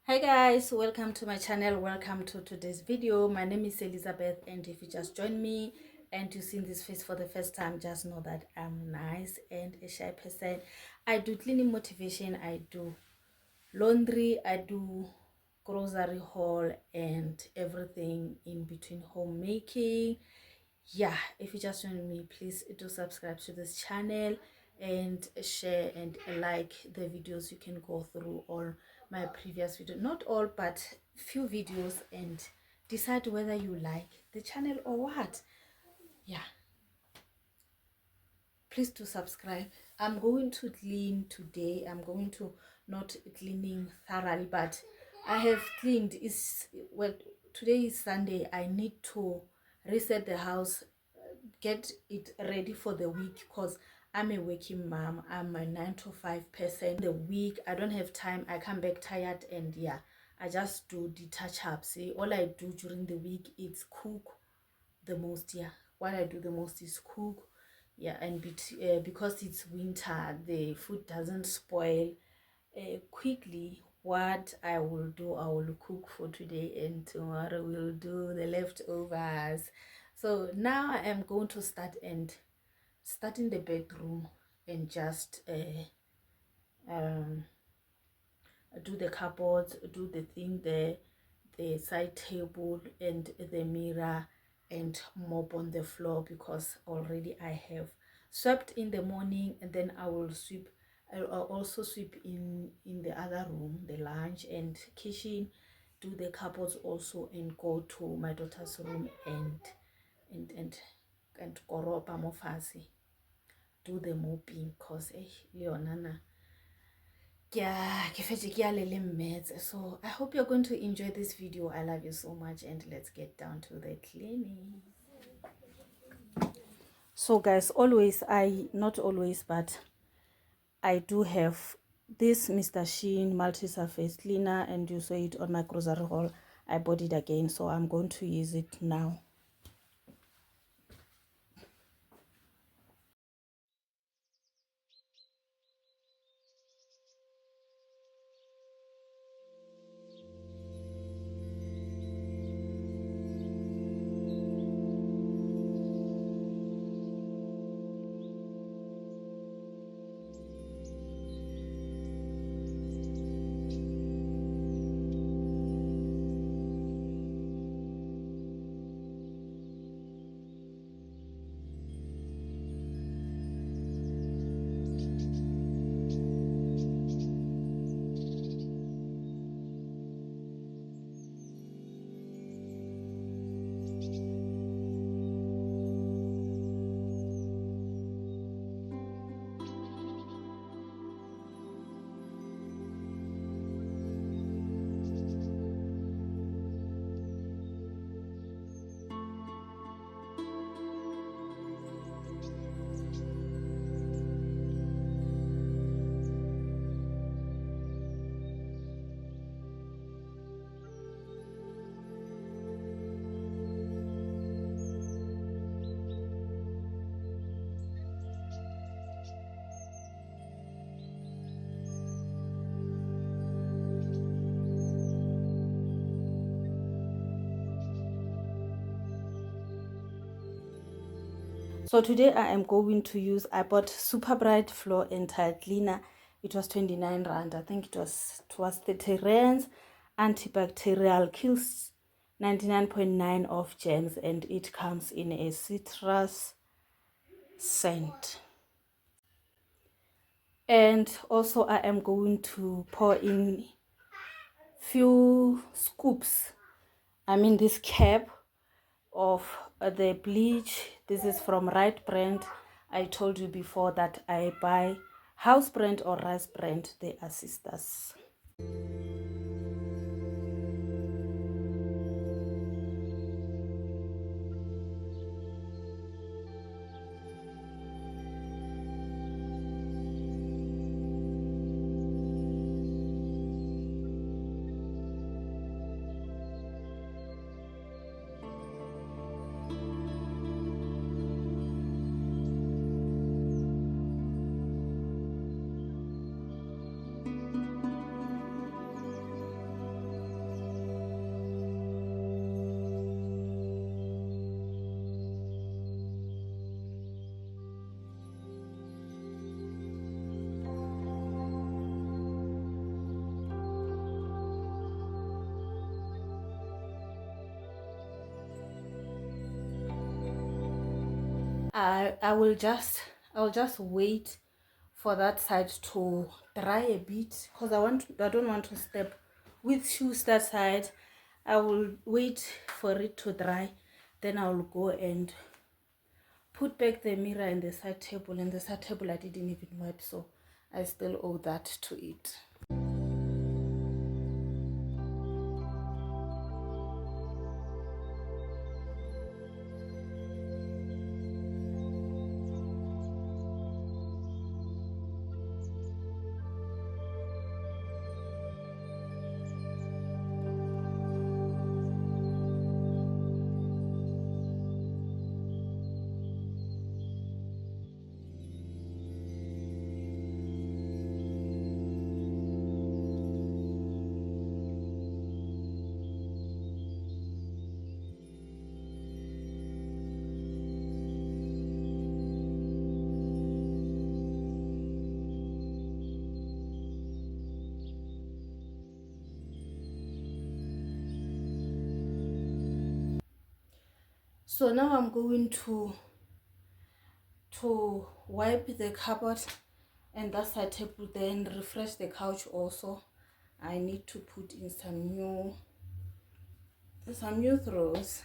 Hi guys, welcome to my channel. Welcome to today's video. My name is Elizabeth, and if you just joined me and you've seen this face for the first time, just know that I'm nice and a shy person. I do cleaning motivation, I do laundry, I do grocery haul, and everything in between homemaking. Yeah, if you just joined me, please do subscribe to this channel and share and like the videos. You can go through all my previous video, not all but few videos, and decide whether you like the channel or what. Yeah, please do subscribe. I'm going to clean today. I'm going to not cleaning thoroughly, but I have cleaned. Is well, today is Sunday. I need to reset the house, get it ready for the week, because I'm a working mom. I'm a 9 to 5 person. The week I don't have time. I come back tired, and yeah, I just do the touch-ups. See, all I do during the week is cook the most. Yeah, what I do the most is cook. Yeah, and because it's winter, the food doesn't spoil quickly. What I will do, I will cook for today, and tomorrow we'll do the leftovers. So now I am going to start in the bedroom and just um do the cupboards, do the thing, the side table and the mirror, and mop on the floor, because already I have swept in the morning, and then I will sweep. I'll also sweep in the other room, the lounge and kitchen, do the cupboards also, and go to my daughter's room and and and koropa mofasi, do the mopping, cause leonana. Yeah, so I hope you're going to enjoy this video. I love you so much, and let's get down to the cleaning. So guys, not always, but I do have this Mr. Sheen multi-surface cleaner, and you saw it on my grocery haul. I bought it again, so I'm going to use it now. So today I am going to use, I bought Super Bright Floor and Tile Cleaner. It was 29 Rand. I think it was 30 rands. Antibacterial, kills 99.9 of germs, and it comes in a citrus scent. And also I am going to pour in few scoops, this cap of the bleach. This is from Right Brand. I told you before that I buy House Brand or Rice Brand. They are sisters. I'll just wait for that side to dry a bit, because I don't want to step with shoes that side. I will wait for it to dry, then I will go and put back the mirror in the side table. And the side table I didn't even wipe, so I still owe that to it. So now I'm going to wipe the cupboard and that side table, then refresh the couch also. I need to put in some new throws.